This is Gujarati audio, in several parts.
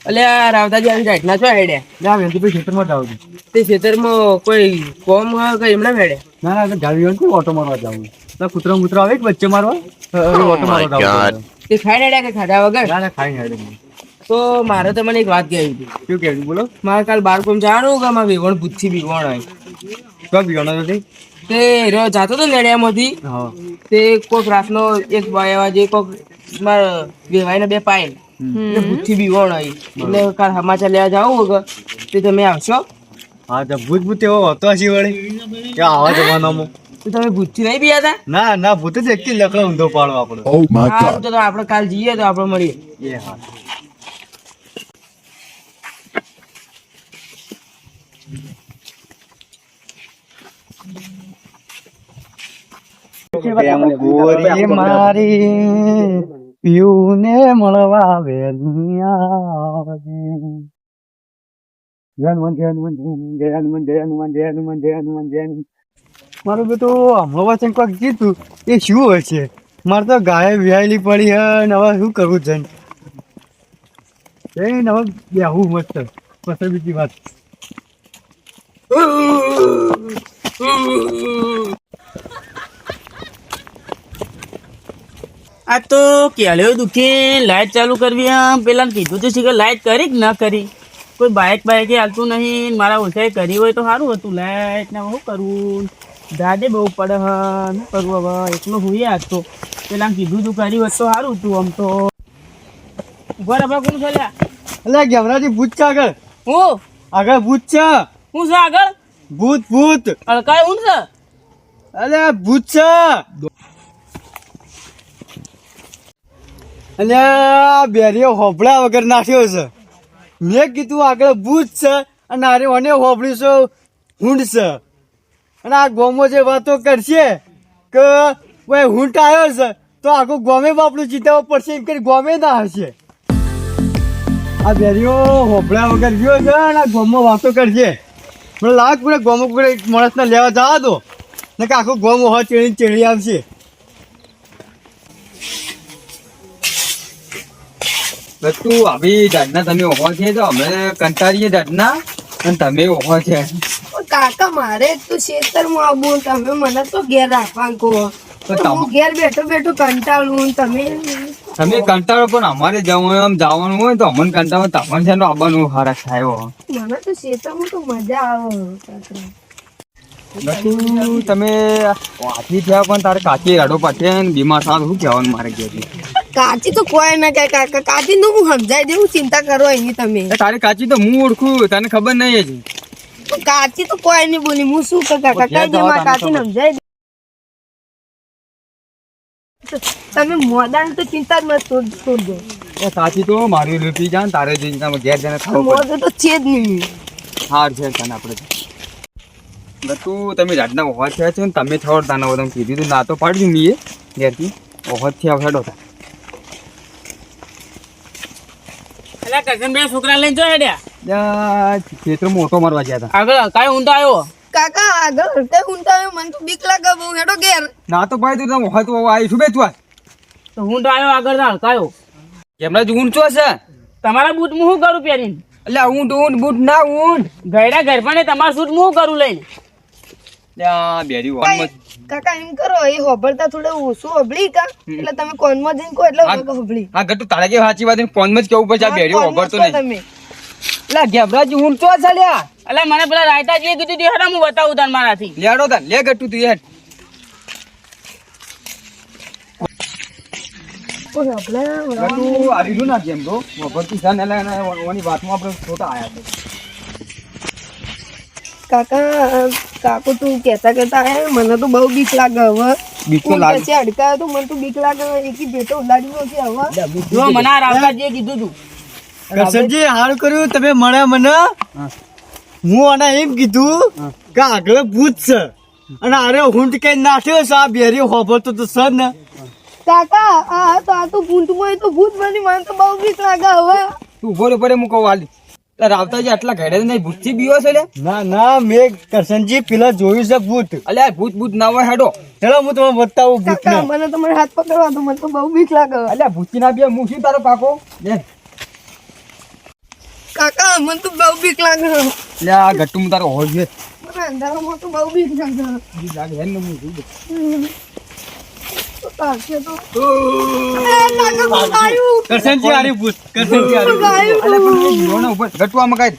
અલ્યા રાવતાજી આવી જાટના છો હેડ્યા ના વેંતી ભાઈ ખેતરમાં જાવ છું. તે ખેતરમાં કોઈ કોમ કઈ એમના હેડ્યા ના ના જાવી હોય ઓટો મારવા જાવું. તો કૂતરો આવે કે વચ્ચે મારવા ઓટો મારવા જાવ. તે ખાઈ હેડ્યા કે ખાધા વગર? ના ના ખાઈ હેડે. તો મારે તો મને એક વાત કહેવી હતી. શું કહેવું બોલો? મારે કાલ બાર કોમ જવાનું કે મારે વેવણ પૂછી બીવણ હોય તો બીવાનો નથી. તે રહ્યો જાતો તો નેડિયામાંથી હા તે કોઈક રાતનો 1 વાગે કોઈક મારા વેવાઈને 2 પાય એટલે ભૂતથી બીવણ હોય એટલે કાલ સમાચાર લેવા જાવ વગર તે તમે આવશો? હા તો ભૂત એવો હતો હજી વળી કે આવા જમાનામાં તો તમે ભૂતથી નહીં બી હતા? ના ના ભૂત જ એક લકડો ઊંધો પાડો આપણે. હા તો આપણે કાલ જઈએ તો આપણે મળીએ. એ હા ગોરી મારી પીયુને મળવા વેલી આવજે. જય હનુમાન જય હનુમાન જય હનુમાન જય હનુમાન જય હનુમાન જય હનુમાન જય હનુમાન. મારું બેટું હમણાં વચન કોઈક કીધું એ શું હશે? મારે તો ગાય વિહાયેલી પડી હે ને હવે શું કરવું છે? એ હવે બેહું મસ્ત પછી બીજી વાત. આ તો કેળ્યો દુખે લાઈટ ચાલુ કરવી પેલા કીધું તો છે કે લાઈટ કરી કે ના કરી કોઈ બાઇક હાલતું નહીં. મારા ઓછાએ કરી હોય તો સારું હતું લાઈટ ને શું કરવું દાદે બહુ પડે શું કરવું હવે એટલું હોઈએ આજ તો પેલા કીધું તું કરી હોત તો સારું હતું. આમ તો બરાબર કોણ છે લ્યા? અલ્યા ગેમરાજી ભૂત છે આગળ. હું આગળ ભૂત છે. હું છે આગળ? ભૂત અડકાય હું છે? અલ્યા ભૂત છે. અલ્યા બેરીઓ હોબળા વગર નાખ્યો છે. મેં કીધું આગળ ભૂત છે અને આરે મને હોબળ્યું છે હુંડ છે અને આ ગોમો જે વાતો કરશે કે ભાઈ હુંટ આવ્યો છે તો આખું ગોમે બાપડું જીતાવવું પડશે એમ કરી ગોમે ના હશે. આ બેરીઓ હોબળા વગર ગયો છે અને આ ગોમો વાતો કરશે. મને લાગ પૂરે ગોમો પૂરે માણસને લેવા જવા દો ને કે આખું ગોમો હોય ચેડી આવશે. તું આવી દાદના તમે ઓહો છે તો અમે કંટાળીએ દાદના અને તમે ઓહો છે. કાકા મારે તો ખેતરમાં આવું તમે મને તો ઘેર રાખવા કહો તો હું ઘેર બેઠો બેઠો કંટાળું તમે કંટાળો પણ અમારે જવાનું હોય તો અમને કંટાળો તમને છે આવવાનું ફરક થાય. મને તો ખેતરમાં તો મજા આવે કાકા. તમે વાથી થયા પણ તારે કાચી રાડો પાટે બીમાર થાવ શું કહેવાનું મારે ઘેર? કાચી તો કોઈ ના કહે કાકા કાચી નું હું સમજાઈ દઉં ચિંતા કરો અહીં તમે. તારી કાચી તો હું ઓળખું તને ખબર નહીં હજી. કાચી તો કોઈ નહીં બોલી હું શું કહે કાકા કઈ દે માં કાચી સમજાઈ દે. તમે મોદાન તો ચિંતા જ મત છોડજો. કાચી તો મારી લૂટી જાય તારે ઘેર જઈને ખાવ મોદો તો છે જ નહીં. હાર છે તને આપણે તું તમે રાતના ઓહા થયા છો ને તમે થોડ તાના બધા કીધું તું ના તો પાડ્યું મેં ઘેરથી ઓહો થયા હેડો હતા. છોકરા લઈને જો હેડ્યા ખેતર મોટો મારવા ગયા હતા. આગળ કાંઈ ઊંધો આવ્યો? કાકા આગળ હડતા ઊંધા મને તો બીક લાગે બહુ હેડો ઘેર. ના તો ભાઈ તું ઓહા તો આવી શું બે તું તો ઊંધો આવ્યો આગળ હડકાયો કેમરા જ ઊંચો છે તમારા બૂટ હું શું કરું પહેરીને? એટલે ઊંટ બૂટ ના ઊંટ ગયડા ઘર પણ તમારા સૂટ હું કરું લઈને? બેરી કાકા એમ કરો એ હોબળતા થોડું ઓછું હોબળી કા એટલે તમે કોનમાં જઈને કહો એટલે હોબળી. હા ગટુ તારે કે સાચી વાત ફોનમાં જ કેવું પડશે આ બેરી હોબળતો નહીં. તમે એટલે ગેબરાજી ઊંચો છે લ્યા. એટલે મને પેલા રાયતાજીએ કીધું તું હેડા હું બતાવું તને મારાથી. લેડો તને લે ગટુ તું હેડ. ગટુ આવી રહ્યું ના જેમ તો હોબળતી છે ને એટલે ઓની વાતમાં આપણે ખોટા આયા છે. કાકા કાકુ તું કેતા હે મને તો બહુ બીક લાગે હવે. બીક તો લાગે પછી અડકાયો તો મને તો બીક લાગે એકી ભેટો ઉલાડી નો છે હવે. જો મને આ રાવતાજીએ કીધું તું. કરશનજી હારું કર્યું તમે મળ્યા મને. હું આને એમ કીધું કે આગળ ભૂત છે અને અરે હુંટ કઈ નાખ્યો છે આ બેરી હોબળતો તો છે ને. કાકા આ તો ભૂતમાં તો ભૂત બની મને તો બહુ બીક લાગે હવે. તું ઉભો પડે હું કહું હાલી રાવતાજી આટલા ઘરે નહીં ભૂતથી બીવો છે લે ના ના મેં કરશનજી પેલા જોયું છે ભૂત. અલ્યા ભૂત ભૂત ના હોય હેડો. હેલો હું તમને બતાવું ભૂત કાકા મને તમારે હાથ પકડવા દો, મને તો બહુ બીક લાગે. અલ્યા ભૂતથી ના બીવે હું શું તારો પાકો લે કાકા મને તો બહુ બીક લાગે. લે આ ગટ્ટુ હું તારો હોય છે મને અંધારામાં તો બહુ બીક લાગે. લાગે હેન હું જોઈ તો કાઢશે તો. કાકા કોણ આવ્યું? કરશનજી આરી ભૂત કરશનજી આરી ભૂત. આવ્યું. અલ્યા પણ એ જીવો ને ઉપર ગટ્ટુ આમાં કાઢ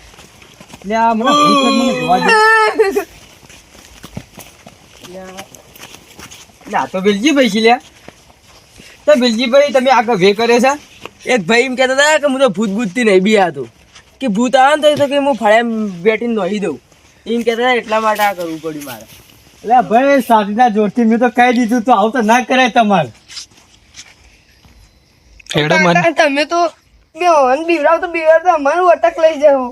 લે આ મને ભૂત જ મને જોવા દે લે આ તો બેલજી ભાઈ છે લે તો બેલજી ભાઈ તમે આગળ વે કરે છે એક ભાઈ એમ કહેતા હતા કે હું તો ભૂત ભૂતથી નહીં બી આતો કે ભૂત આવે ને તો કે હું ફળે બેઠીને નોહી દઉં એમ કહેતા હતા એટલા માટે આ કરવું પડ્યું મારે. એટલે ભાઈ સાધીના જોરથી મેં તો કહી દીધું તો આવું તો ના કરાય તમારે. કાકા તમે તો બે હોન બીવરાવ તો બીવરાવ તો અમારું અટક લઈ જાઓ.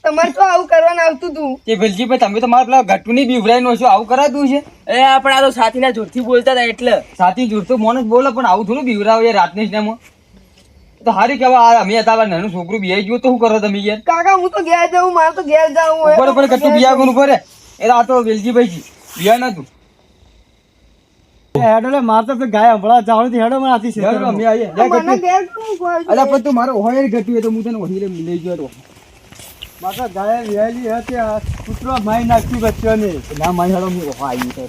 તમારે તો આવું કરવાનું આવતું હતું. કે બેલજી ભાઈ તમે તો મારા પેલા ગટ્ટુ ની બીવરાઈ નો છો આવું કરાતું છે એ આપણે આ તો સાથીના જોરથી બોલતા હતા એટલે સાથી જુર તો મોનસ બોલે પણ આવું થોડું બીવરાવ યાર રાતની ટાઈમમાં તો હારી કેવા અમે હતા નાનું છોકરું બિયાઈ ગયું તો શું કરો તમે યાર કાકા હું તો ઘેર જાઉં, મારે તો ઘેર જાઉં હોય. ઉપર ઉપર કટ્ટુ બિયા કોણ ઉપર એ આ તો વેલજી ભાઈ બિયા નતું હેડો લે માર તો ગાય હમણાં જવાનું હતી. હેડો મને આથી છે યાર અમે આઈએ લે મને ગટ્ટુ ઘેર કોણ કોઈ છે? અલા પણ તું મારો હોય ગટ્ટુ એ તો હું તને વહી લઈ ગયો તો માતા ગાય વેલી હતી આ કૂતરો મારી નાખ્યું બચ્ચોને. ના મારી હાલો હું આવી તો